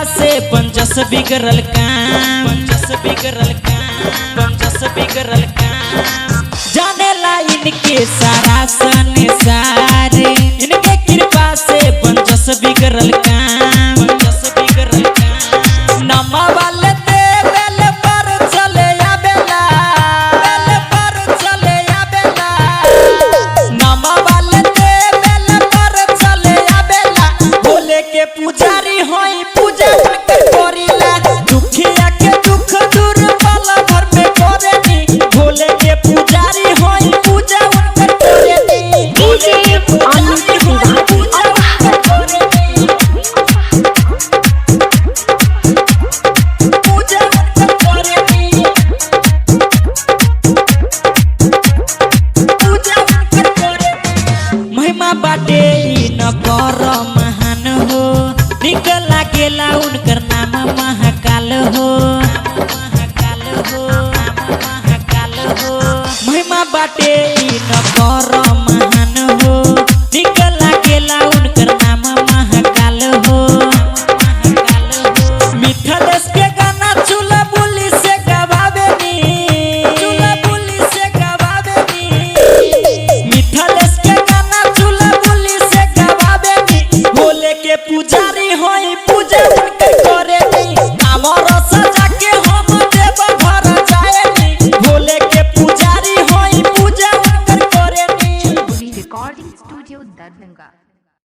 से पंचस बिगड़ल काम, पंचस बिगड़ल काम, पंचस बिगड़ल काम। जाने ला इनके सारा संसार, इनके कृपा से पंचस बिगड़ल काम, पंचस बिगड़ल काम। नमा वाले ते बेल पर चले आबेला, बेल पर चले आबेला। नमा वाले ते बेल पर चले आबेला। भोले के पुजारी होई पूजा करिला, दुखिया के दुख दूर पल भर में करेनी। भोले के पुजारी होई पूजा उनकर करेनी। डीजे अमित तिवारी पूजा उनकर करेनी, पूजा उनकर करेनी। महिमा बाटे न कर महान हो, निकल लागेला उनकर